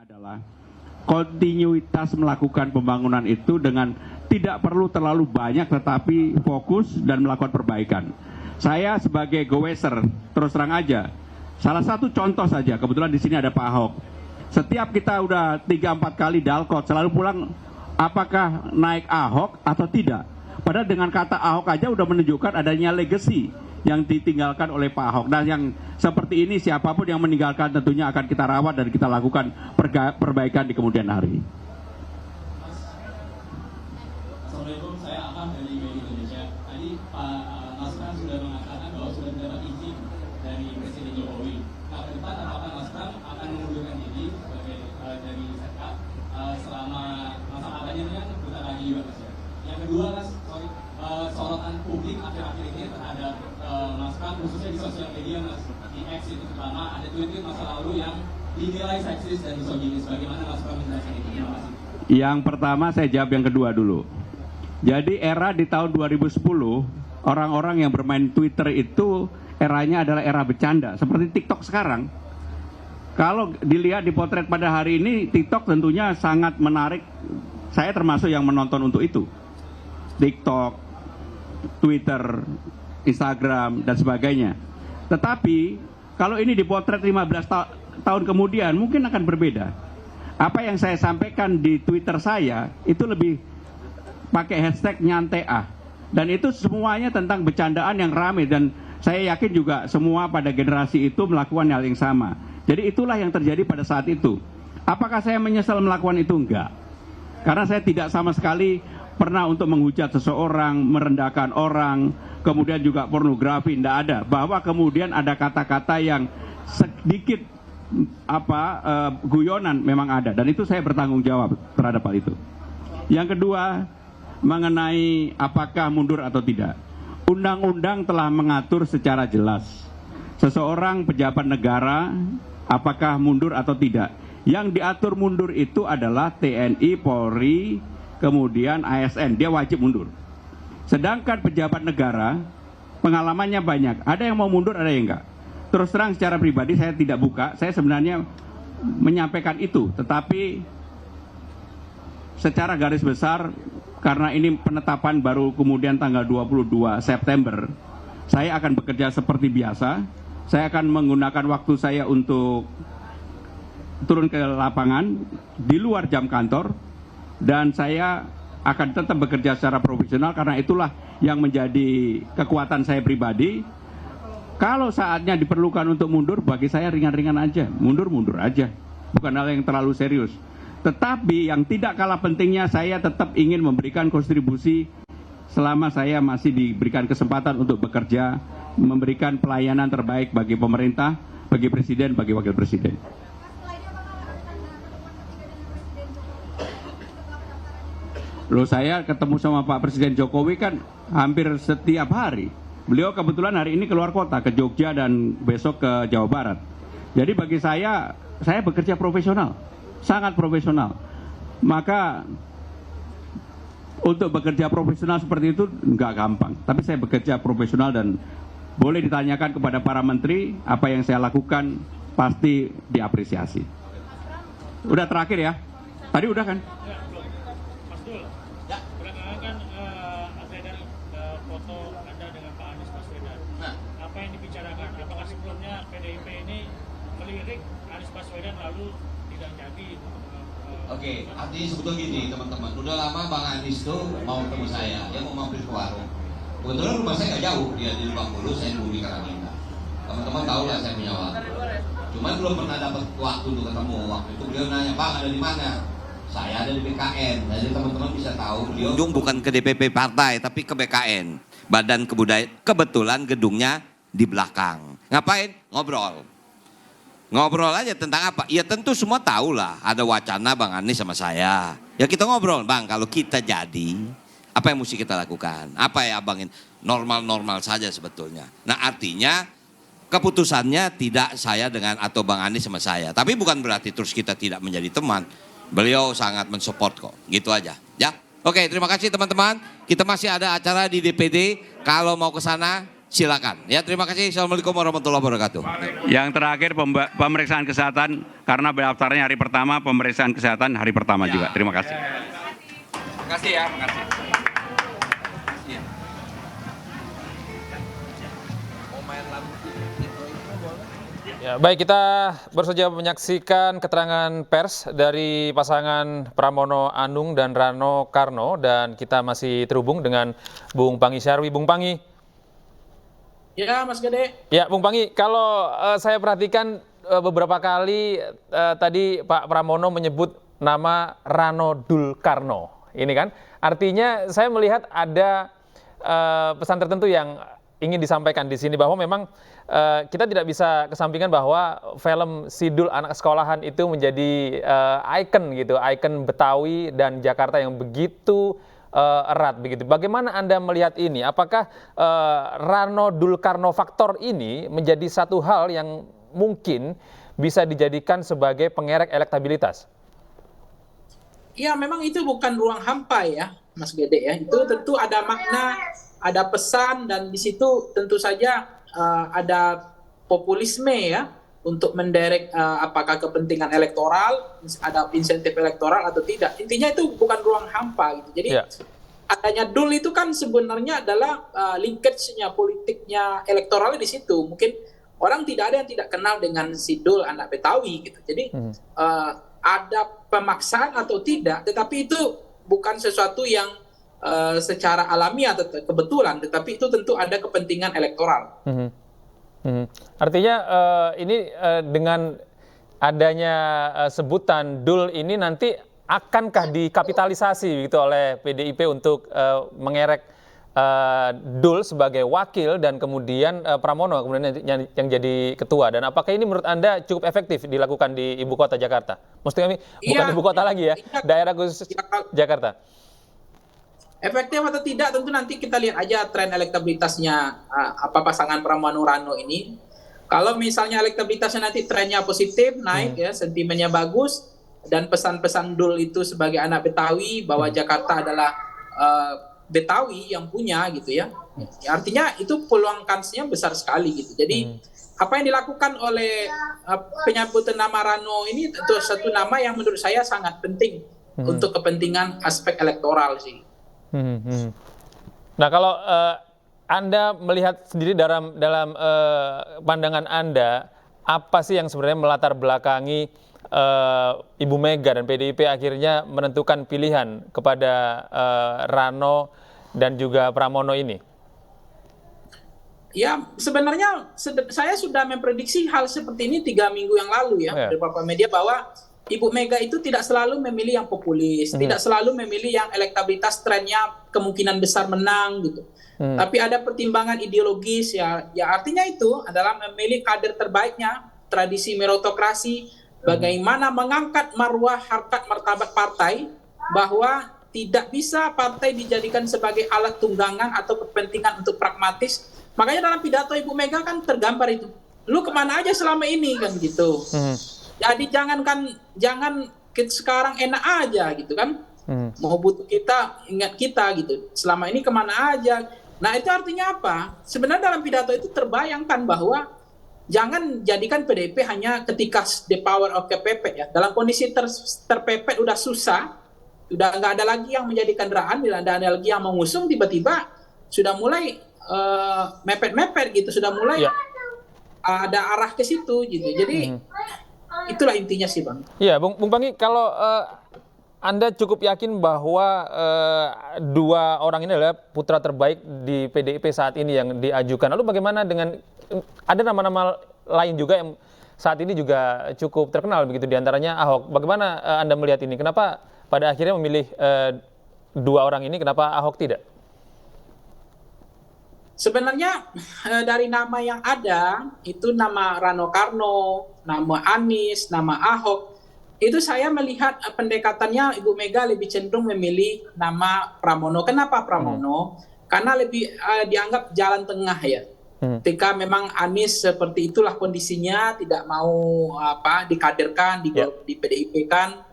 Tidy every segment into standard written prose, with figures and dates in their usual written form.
adalah kontinuitas melakukan pembangunan itu dengan tidak perlu terlalu banyak tetapi fokus dan melakukan perbaikan. Saya sebagai goeser, terus terang aja, salah satu contoh saja, kebetulan di sini ada Pak Ahok. Setiap kita udah 3-4 kali dalkot, selalu pulang apakah naik Ahok atau tidak. Padahal dengan kata Ahok aja udah menunjukkan adanya legacy yang ditinggalkan oleh Pak Ahok. Nah, yang seperti ini siapapun yang meninggalkan tentunya akan kita rawat dan kita lakukan perbaikan di kemudian hari. Assalamualaikum, saya Ahmad dari BI Indonesia. Tadi Pak Nasran sudah mengatakan bahwa sudah mendapat izin dari Presiden Jokowi. Nah, ke depan apakah Nasran akan mengundurkan diri sebagai dari Sekap selama masa kampanye ini kan bentar lagi juga, Mas ya. Yang kedua, Mas, sorotan publik akhir-akhir ini terhadap Mas Pram, khususnya di sosial media, Mas, di X itu terutama ada tweet masa lalu yang dinilai seksis dan misoginis. Bagaimana Mas Pram menjelaskan itu? Terima kasih. Yang pertama saya jawab yang kedua dulu. Jadi era di tahun 2010, orang-orang yang bermain Twitter itu eranya adalah era bercanda, seperti TikTok sekarang. Kalau dilihat di potret pada hari ini, TikTok tentunya sangat menarik. Saya termasuk yang menonton untuk itu. TikTok, Twitter, Instagram, dan sebagainya. Tetapi, kalau ini dipotret 15 tahun kemudian, mungkin akan berbeda. Apa yang saya sampaikan di Twitter saya, itu lebih pakai hashtag nyantai ah. Dan itu semuanya tentang bercandaan yang ramai. Dan saya yakin juga semua pada generasi itu melakukan hal yang sama. Jadi itulah yang terjadi pada saat itu. Apakah saya menyesal melakukan itu? Enggak. Karena saya tidak sama sekali pernah untuk menghujat seseorang, merendahkan orang, kemudian juga pornografi, tidak ada. Bahwa kemudian ada kata-kata yang sedikit guyonan memang ada. Dan itu saya bertanggung jawab terhadap hal itu. Yang kedua, mengenai apakah mundur atau tidak. Undang-undang telah mengatur secara jelas. Seseorang pejabat negara apakah mundur atau tidak. Yang diatur mundur itu adalah TNI, Polri, kemudian ASN. Dia wajib mundur. Sedangkan pejabat negara pengalamannya banyak. Ada yang mau mundur, ada yang enggak. Terus terang secara pribadi saya tidak buka. Saya sebenarnya menyampaikan itu. Tetapi secara garis besar, karena ini penetapan baru kemudian tanggal 22 September, saya akan bekerja seperti biasa. Saya akan menggunakan waktu saya untuk turun ke lapangan di luar jam kantor, dan saya akan tetap bekerja secara profesional karena itulah yang menjadi kekuatan saya pribadi. Kalau saatnya diperlukan untuk mundur, bagi saya ringan-ringan aja, mundur aja, bukan hal yang terlalu serius. Tetapi yang tidak kalah pentingnya, saya tetap ingin memberikan kontribusi selama saya masih diberikan kesempatan untuk bekerja, memberikan pelayanan terbaik bagi pemerintah, bagi presiden, bagi wakil presiden. Loh, saya ketemu sama Pak Presiden Jokowi kan hampir setiap hari. Beliau kebetulan hari ini keluar kota, ke Jogja dan besok ke Jawa Barat. Jadi bagi saya bekerja profesional. Sangat profesional. Maka untuk bekerja profesional seperti itu nggak gampang. Tapi saya bekerja profesional dan boleh ditanyakan kepada para menteri apa yang saya lakukan pasti diapresiasi. Udah terakhir ya? Tadi udah kan? Mas Dul, belakangan kan ada dari foto Anda dengan Pak Anies Baswedan. Apa yang dibicarakan? Apakah sebelumnya PDIP ini melirik Anies Baswedan lalu tidak jadi? Oke, artinya sebetulnya gini teman-teman, udah lama Bang Anies tuh mau ketemu saya, dia mau mampir ke warung. Kebetulan rumah saya nggak jauh, dia di Lebak Bulus, saya di Karangina. Teman-teman tahu lah saya punya warung. Cuman belum pernah dapat waktu untuk ketemu. Waktu itu beliau nanya, Bang ada di mana? Saya ada di BKN. Jadi teman-teman bisa tahu beliau Bukan ke DPP partai, tapi ke BKN, Badan Kebudayaan. Kebetulan gedungnya di belakang. Ngapain? Ngobrol aja tentang apa? Ya tentu semua tahu lah, ada wacana Bang Anies sama saya. Ya kita ngobrol, Bang, kalau kita jadi, apa yang mesti kita lakukan? Apa ya abangin? Normal-normal saja sebetulnya. Nah artinya keputusannya tidak saya dengan atau Bang Anies sama saya. Tapi bukan berarti terus kita tidak menjadi teman. Beliau sangat mensupport kok, gitu aja. Ya, oke, terima kasih teman-teman. Kita masih ada acara di DPD. Kalau mau ke sana, Silakan. Ya, terima kasih. Assalamualaikum warahmatullahi wabarakatuh. Yang terakhir pemeriksaan kesehatan, karena daftarnya hari pertama, pemeriksaan kesehatan hari pertama juga. Terima kasih. Terima kasih ya. Terima kasih. Ya, baik, kita baru saja menyaksikan keterangan pers dari pasangan Pramono Anung dan Rano Karno, dan kita masih terhubung dengan Bung Pangi Syarwi. Bung Pangi. Ya, Mas Gede. Ya, Bung Pangi, kalau saya perhatikan beberapa kali tadi Pak Pramono menyebut nama Rano Dul Karno. Ini kan artinya saya melihat ada pesan tertentu yang ingin disampaikan di sini, bahwa memang kita tidak bisa kesampingkan bahwa film Sidul Anak Sekolahan itu menjadi ikon gitu, ikon Betawi dan Jakarta yang begitu erat begitu. Bagaimana Anda melihat ini? Apakah Rano Dul Karno faktor ini menjadi satu hal yang mungkin bisa dijadikan sebagai pengerek elektabilitas? Ya, memang itu bukan ruang hampa ya, Mas Gede ya. Itu tentu ada makna, ada pesan, dan di situ tentu saja ada populisme ya, untuk menderek apakah kepentingan elektoral, ada insentif elektoral atau tidak. Intinya itu bukan ruang hampa gitu. Jadi adanya Dul itu kan sebenarnya adalah linkage-nya, politiknya, elektoralnya di situ. Mungkin orang tidak ada yang tidak kenal dengan Sidul anak Betawi gitu. Jadi ada pemaksaan atau tidak, tetapi itu bukan sesuatu yang secara alami atau kebetulan, tetapi itu tentu ada kepentingan elektoral. Artinya ini dengan adanya sebutan Dul ini nanti akankah dikapitalisasi gitu oleh PDIP untuk mengerek Dul sebagai wakil dan kemudian Pramono kemudian yang jadi ketua, dan apakah ini menurut Anda cukup efektif dilakukan di ibu kota Jakarta? Maksudnya bukan ibu kota lagi ya, daerah khusus Jakarta. Efektif atau tidak tentu nanti kita lihat aja tren elektabilitasnya pasangan Pramono Rano ini. Kalau misalnya elektabilitasnya nanti trennya positif, naik ya, sentimennya bagus, dan pesan-pesan Dul itu sebagai anak Betawi bahwa Jakarta adalah Betawi yang punya gitu ya. Artinya itu peluang kansnya besar sekali gitu. Jadi apa yang dilakukan oleh penyebutan nama Rano ini tentu satu nama yang menurut saya sangat penting untuk kepentingan aspek elektoral sih. Nah, kalau Anda melihat sendiri dalam pandangan Anda, apa sih yang sebenarnya melatar belakangi Ibu Mega dan PDIP akhirnya menentukan pilihan kepada Rano dan juga Pramono ini? Ya, sebenarnya saya sudah memprediksi hal seperti ini 3 minggu yang lalu ya, dari beberapa media, bahwa Ibu Mega itu tidak selalu memilih yang populis, tidak selalu memilih yang elektabilitas trennya kemungkinan besar menang gitu. Tapi ada pertimbangan ideologis ya. Ya artinya itu adalah memilih kader terbaiknya, tradisi meritokrasi, bagaimana mengangkat marwah harkat martabat partai, bahwa tidak bisa partai dijadikan sebagai alat tunggangan atau kepentingan untuk pragmatis. Makanya dalam pidato Ibu Mega kan tergambar itu. Lu kemana aja selama ini kan gitu. Jadi jangan sekarang enak aja gitu kan. Mau butuh kita, ingat kita gitu. Selama ini kemana aja. Nah itu artinya apa? Sebenarnya dalam pidato itu terbayangkan bahwa jangan jadikan PDIP hanya ketika the power of kepepet ya. Dalam kondisi terpepet udah susah, udah nggak ada lagi yang menjadi kendaraan, tidak ada lagi yang mengusung, tiba-tiba sudah mulai mepet-mepet gitu, sudah mulai ada arah ke situ gitu. Jadi itulah intinya sih Bang. Iya, Bung Pangi, kalau Anda cukup yakin bahwa dua orang ini adalah putra terbaik di PDIP saat ini yang diajukan. Lalu bagaimana dengan ada nama-nama lain juga yang saat ini juga cukup terkenal begitu, diantaranya Ahok. Bagaimana Anda melihat ini? Kenapa pada akhirnya memilih dua orang ini? Kenapa Ahok tidak? Sebenarnya dari nama yang ada, itu nama Rano Karno, nama Anies, nama Ahok, itu saya melihat pendekatannya Ibu Mega lebih cenderung memilih nama Pramono. Kenapa Pramono? Karena lebih dianggap jalan tengah ya. Ketika memang Anies seperti itulah kondisinya, tidak mau dikaderkan, di PDIP kan,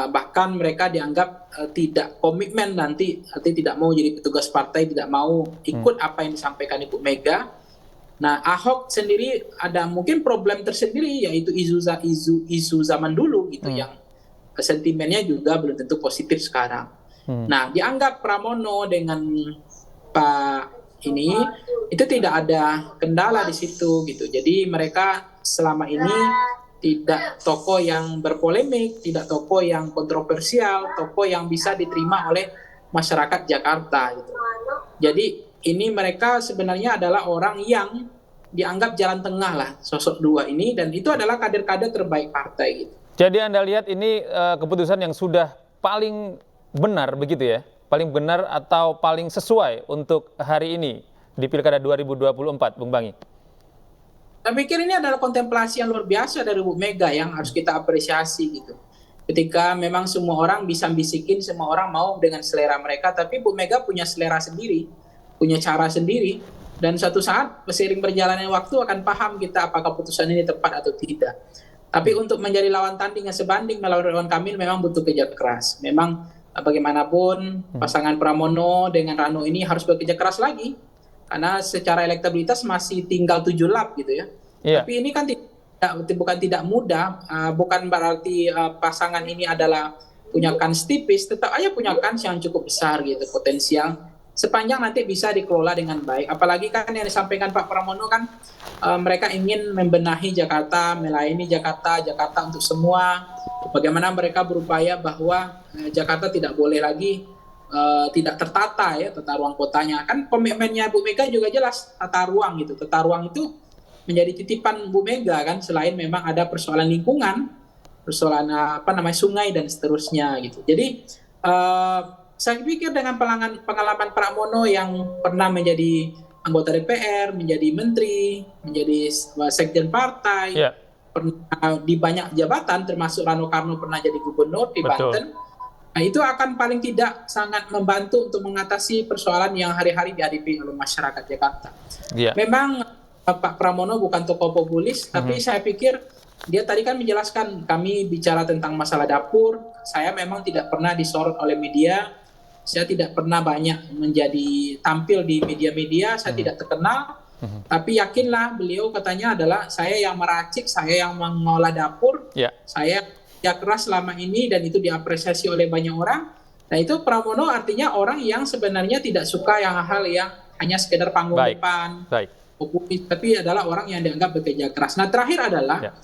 bahkan mereka dianggap tidak komitmen nanti tidak mau jadi petugas partai, tidak mau ikut apa yang disampaikan Ibu Mega. Nah, Ahok sendiri ada mungkin problem tersendiri, yaitu isu zaman dulu gitu yang sentimennya juga belum tentu positif sekarang. Nah, dianggap Pramono dengan Pak ini itu tidak ada kendala di situ gitu. Jadi mereka selama ini tidak tokoh yang berpolemik, tidak tokoh yang kontroversial, tokoh yang bisa diterima oleh masyarakat Jakarta gitu. Jadi ini mereka sebenarnya adalah orang yang dianggap jalan tengah lah, sosok dua ini, dan itu adalah kader-kader terbaik partai gitu. Jadi Anda lihat ini keputusan yang sudah paling benar begitu ya? Paling benar atau paling sesuai untuk hari ini di Pilkada 2024, Bung Bangi? Saya pikir ini adalah kontemplasi yang luar biasa dari Bu Mega yang harus kita apresiasi gitu. Ketika memang semua orang bisa bisikin, semua orang mau dengan selera mereka, tapi Bu Mega punya selera sendiri, punya cara sendiri, dan suatu saat seiring berjalannya waktu akan paham kita apakah putusan ini tepat atau tidak. Tapi untuk menjadi lawan tanding yang sebanding melawan Ridwan Kamil memang butuh kerja keras. Memang bagaimanapun pasangan Pramono dengan Rano ini harus bekerja keras lagi. Karena secara elektabilitas masih tinggal 7 lap gitu ya. Yeah. Tapi ini kan bukan tidak mudah, bukan berarti pasangan ini adalah punya kans tipis, tetap aja punya kans yang cukup besar gitu, potensial. Sepanjang nanti bisa dikelola dengan baik. Apalagi kan yang disampaikan Pak Pramono kan mereka ingin membenahi Jakarta, melayani Jakarta untuk semua. Bagaimana mereka berupaya bahwa Jakarta tidak boleh lagi tidak tertata ya, tata ruang kotanya. Kan komitmennya Bu Mega juga jelas tata ruang gitu. Tata ruang itu menjadi titipan Bu Mega kan, selain memang ada persoalan lingkungan, persoalan sungai dan seterusnya gitu. Jadi saya pikir dengan pengalaman Pramono yang pernah menjadi anggota DPR, menjadi menteri, menjadi sekjen partai, pernah di banyak jabatan, termasuk Rano Karno pernah jadi gubernur di Banten. Nah, itu akan paling tidak sangat membantu untuk mengatasi persoalan yang hari-hari dihadapi oleh masyarakat Jakarta. Memang Pak Pramono bukan tokoh populis, tapi saya pikir dia tadi kan menjelaskan, kami bicara tentang masalah dapur, saya memang tidak pernah disorot oleh media, saya tidak pernah banyak menjadi tampil di media-media, saya tidak terkenal, tapi yakinlah beliau katanya adalah saya yang meracik, saya yang mengolah dapur, saya keras selama ini dan itu diapresiasi oleh banyak orang. Nah itu Pramono artinya orang yang sebenarnya tidak suka yang hal yang hanya sekedar panggung depan, populis, tapi adalah orang yang dianggap bekerja keras. Nah terakhir adalah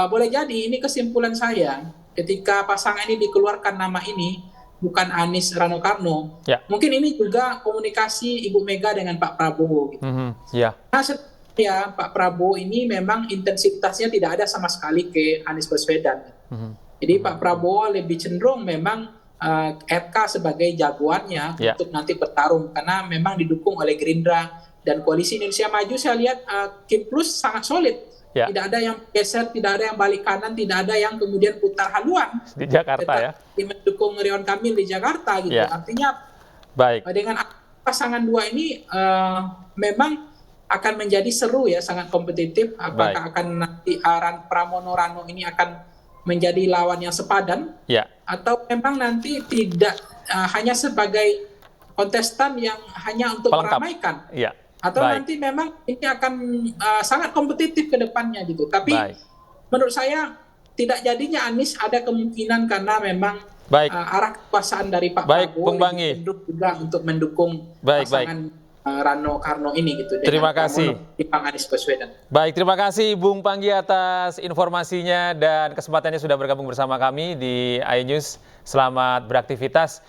boleh jadi ini kesimpulan saya ketika pasangan ini dikeluarkan nama ini bukan Anies Rano Karno, mungkin ini juga komunikasi Ibu Mega dengan Pak Prabowo gitu. Nah ya Pak Prabowo ini memang intensitasnya tidak ada sama sekali ke Anies Baswedan. Jadi Pak Prabowo lebih cenderung memang RK sebagai jagoannya untuk nanti bertarung, karena memang didukung oleh Gerindra dan Koalisi Indonesia Maju. Saya lihat Kim Plus sangat solid. Tidak ada yang geser, tidak ada yang balik kanan, tidak ada yang kemudian putar haluan di Jakarta mendukung Ridwan Kamil di Jakarta gitu. Artinya dengan pasangan dua ini memang akan menjadi seru ya, sangat kompetitif. Apakah akan nanti Pramono Rano ini akan menjadi lawan yang sepadan atau memang nanti tidak hanya sebagai kontestan yang hanya untuk meramaikan, atau nanti memang ini akan sangat kompetitif ke depannya gitu. Tapi menurut saya tidak jadinya Anies ada kemungkinan karena memang arah kekuasaan dari Pak Prabowo cenderung juga untuk mendukung pasangan Rano Karno ini gitu. Terima kasih. Anies Baswedan. Baik, terima kasih Bung Panggi atas informasinya dan kesempatannya sudah bergabung bersama kami di iNews. Selamat beraktivitas.